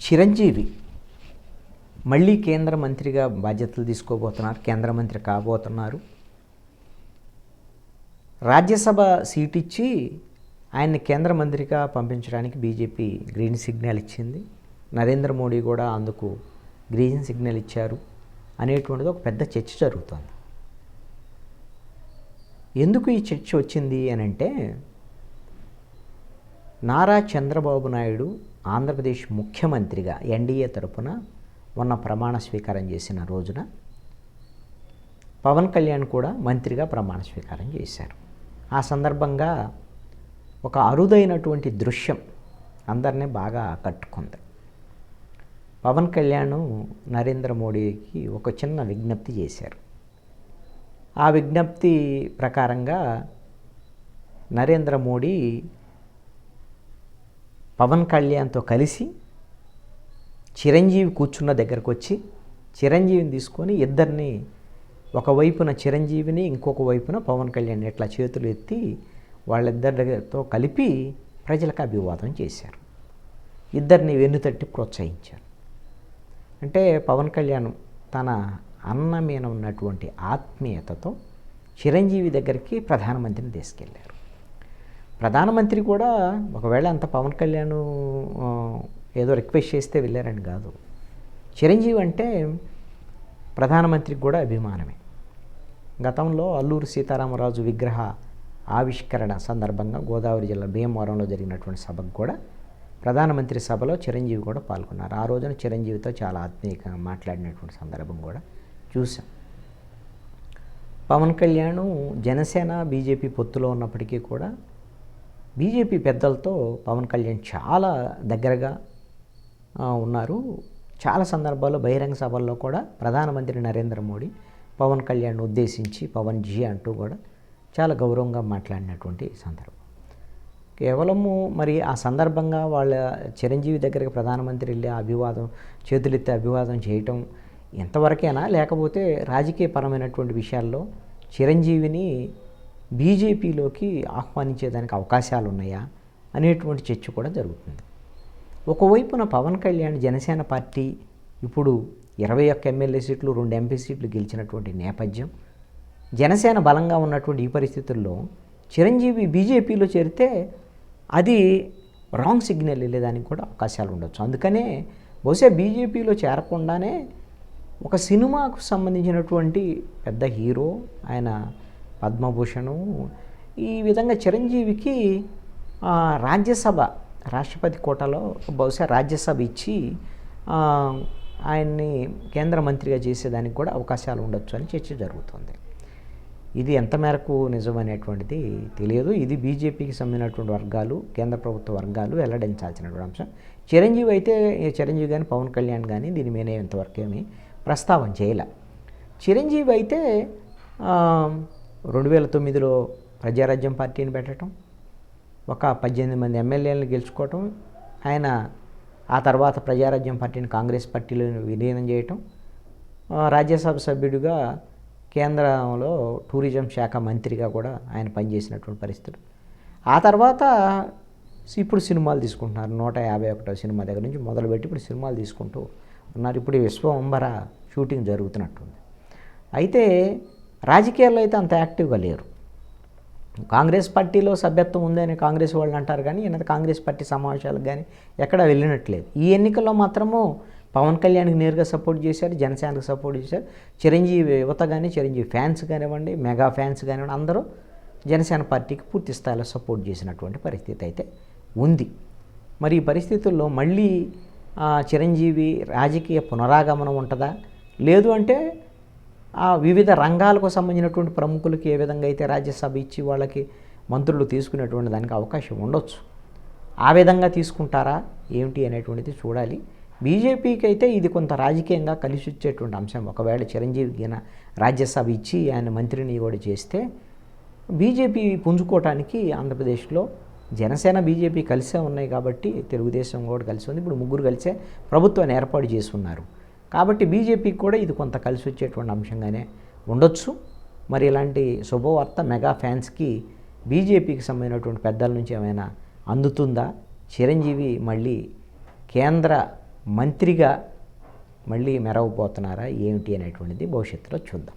చిరంజీవి మళ్ళీ కేంద్ర మంత్రిగా బాధ్యతలు తీసుకోబోతున్నారు, కేంద్ర మంత్రి కాబోతున్నారు. రాజ్యసభ సీట్ ఇచ్చి ఆయన్ని కేంద్ర మంత్రిగా పంపించడానికి బీజేపీ గ్రీన్ సిగ్నల్ ఇచ్చింది. నరేంద్ర మోడీ కూడా అందుకు గ్రీన్ సిగ్నల్ ఇచ్చారు అనేటువంటిది ఒక పెద్ద చర్చ జరుగుతుంది. ఎందుకు ఈ చర్చ వచ్చింది అని అంటే, నారా చంద్రబాబు నాయుడు ఆంధ్రప్రదేశ్ ముఖ్యమంత్రిగా ఎన్డీఏ తరపున మొన్న ప్రమాణ స్వీకారం చేసిన రోజున పవన్ కళ్యాణ్ కూడా మంత్రిగా ప్రమాణ స్వీకారం చేశారు. ఆ సందర్భంగా ఒక అరుదైనటువంటి దృశ్యం అందరినీ బాగా ఆకట్టుకుంది. పవన్ కళ్యాణ్ నరేంద్ర మోడీకి ఒక చిన్న విజ్ఞప్తి చేశారు. ఆ విజ్ఞప్తి ప్రకారంగా నరేంద్ర మోడీ పవన్ కళ్యాణ్తో కలిసి చిరంజీవి కూర్చున్న దగ్గరకు వచ్చి చిరంజీవిని తీసుకొని ఇద్దరిని, ఒకవైపున చిరంజీవిని ఇంకొక వైపున పవన్ కళ్యాణ్ ఇట్లా చేతులు ఎత్తి వాళ్ళిద్దరితో కలిపి ప్రజలకు అభివాదం చేశారు. ఇద్దరిని వెన్నుతట్టి ప్రోత్సహించారు. అంటే పవన్ కళ్యాణ్ తన అన్న మీద ఉన్నటువంటి ఆత్మీయతతో చిరంజీవి దగ్గరికి ప్రధానమంత్రిని తీసుకెళ్లారు. ప్రధానమంత్రి కూడా ఒకవేళ అంత పవన్ కళ్యాణ్ ఏదో రిక్వెస్ట్ చేస్తే వెళ్ళారని కాదు, చిరంజీవి అంటే ప్రధానమంత్రికి కూడా అభిమానమే. గతంలో అల్లూరి సీతారామరాజు విగ్రహ ఆవిష్కరణ సందర్భంగా గోదావరి జిల్లా భీమవరంలో జరిగినటువంటి సభకు కూడా ప్రధానమంత్రి సభలో చిరంజీవి కూడా పాల్గొన్నారు. ఆ రోజున చిరంజీవితో చాలా ఆత్మీయంగా మాట్లాడినటువంటి సందర్భం కూడా చూసాం. పవన్ కళ్యాణ్ జనసేన బీజేపీ పొత్తులో ఉన్నప్పటికీ కూడా బీజేపీ పెద్దలతో పవన్ కళ్యాణ్ చాలా దగ్గరగా ఉన్నారు. చాలా సందర్భాల్లో బహిరంగ సభల్లో కూడా ప్రధానమంత్రి నరేంద్ర మోడీ పవన్ కళ్యాణ్ ఉద్దేశించి పవన్ జీ అంటూ కూడా చాలా గౌరవంగా మాట్లాడినటువంటి సందర్భం. కేవలము మరి ఆ సందర్భంగా వాళ్ళ చిరంజీవి దగ్గరికి ప్రధానమంత్రి వెళ్ళి అభివాదం, చేతులెత్తి అభివాదం చేయటం ఎంతవరకైనా, లేకపోతే రాజకీయపరమైనటువంటి విషయాల్లో చిరంజీవిని బీజేపీలోకి ఆహ్వానించేదానికి అవకాశాలు ఉన్నాయా అనేటువంటి చర్చ కూడా జరుగుతుంది. ఒకవైపున పవన్ కళ్యాణ్ జనసేన పార్టీ ఇప్పుడు 21 ఎమ్మెల్యే సీట్లు, 2 ఎంపీ సీట్లు గెలిచినటువంటి నేపథ్యం, జనసేన బలంగా ఉన్నటువంటి ఈ పరిస్థితుల్లో చిరంజీవి బీజేపీలో చేరితే అది రాంగ్ సిగ్నల్ వెళ్ళేదానికి కూడా అవకాశాలు ఉండొచ్చు. అందుకనే బహుశా బీజేపీలో చేరకుండానే ఒక సినిమాకు సంబంధించినటువంటి పెద్ద హీరో, ఆయన పద్మభూషణు, ఈ విధంగా చిరంజీవికి రాజ్యసభ రాష్ట్రపతి కోటాలో బహుశా రాజ్యసభ ఇచ్చి ఆయన్ని కేంద్ర మంత్రిగా చేసేదానికి కూడా అవకాశాలు ఉండొచ్చు అని చర్చ జరుగుతుంది. ఇది ఎంత మేరకు నిజమనేటువంటిది తెలియదు. ఇది బీజేపీకి సంబంధించినటువంటి వర్గాలు, కేంద్ర ప్రభుత్వ వర్గాలు వెల్లడించాల్సినటువంటి అంశం. చిరంజీవి అయితే, చిరంజీవి కానీ పవన్ కళ్యాణ్ కానీ దీని మీద ఇంతవరకు ఏమీ ప్రస్తావన చేయలే. చిరంజీవి అయితే 2009లో ప్రజారాజ్యం పార్టీని పెట్టడం, ఒక 18 మంది ఎమ్మెల్యేలను గెలుచుకోవటం, ఆయన ఆ తర్వాత ప్రజారాజ్యం పార్టీని కాంగ్రెస్ పార్టీలో విలీనం చేయటం, రాజ్యసభ సభ్యుడిగా కేంద్రంలో టూరిజం శాఖ మంత్రిగా కూడా ఆయన పనిచేసినటువంటి పరిస్థితులు. ఆ తర్వాత ఇప్పుడు సినిమాలు తీసుకుంటున్నారు. 151వ సినిమా దగ్గర నుంచి మొదలుపెట్టి ఇప్పుడు సినిమాలు తీసుకుంటూ ఉన్నారు. ఇప్పుడు విశ్వంబర షూటింగ్ జరుగుతున్నట్టుంది. అయితే రాజకీయాల్లో అయితే అంత యాక్టివ్గా లేరు. కాంగ్రెస్ పార్టీలో సభ్యత్వం ఉందని కాంగ్రెస్ వాళ్ళు అంటారు, కానీ ఈయన కాంగ్రెస్ పార్టీ సమావేశాలకు కానీ ఎక్కడా వెళ్ళినట్లేదు. ఈ ఎన్నికల్లో మాత్రము పవన్ కళ్యాణ్కి నేరుగా సపోర్ట్ చేశారు, జనసేనకు సపోర్ట్ చేశారు. చిరంజీవి యువత కానీ, చిరంజీవి ఫ్యాన్స్ కానివ్వండి, మెగా ఫ్యాన్స్ కానివ్వండి, అందరూ జనసేన పార్టీకి పూర్తి స్థాయిలో సపోర్ట్ చేసినటువంటి పరిస్థితి అయితే ఉంది. మరి ఈ పరిస్థితుల్లో మళ్ళీ చిరంజీవి రాజకీయ పునరాగమనం ఉంటుందా, లేదు అంటే వివిధ రంగాలకు సంబంధించినటువంటి ప్రముఖులకి ఏ విధంగా అయితే రాజ్యసభ ఇచ్చి వాళ్ళకి మంత్రులు తీసుకునేటువంటి దానికి అవకాశం ఉండొచ్చు. ఆ విధంగా తీసుకుంటారా ఏమిటి అనేటువంటిది చూడాలి. బీజేపీకి అయితే ఇది కొంత రాజకీయంగా కలిసి వచ్చేటువంటి అంశం. ఒకవేళ చిరంజీవికి రాజ్యసభ ఇచ్చి ఆయన మంత్రిని కూడా చేస్తే బీజేపీ పుంజుకోవటానికి ఆంధ్రప్రదేశ్లో జనసేన బీజేపీ కలిసే ఉన్నాయి కాబట్టి, తెలుగుదేశం కూడా కలిసి ఉంది. ఇప్పుడు ముగ్గురు కలిసే ప్రభుత్వాన్ని ఏర్పాటు చేస్తున్నారు కాబట్టి బీజేపీకి కూడా ఇది కొంత కలిసి వచ్చేటువంటి అంశంగానే ఉండొచ్చు. మరి ఇలాంటి శుభవార్త మెగా ఫ్యాన్స్కి బీజేపీకి సంబంధించినటువంటి పెద్దల నుంచి ఏమైనా అందుతుందా? చిరంజీవి మళ్ళీ కేంద్ర మంత్రిగా మళ్ళీ మెరవబోతున్నారా ఏమిటి అనేటువంటిది భవిష్యత్తులో చూద్దాం.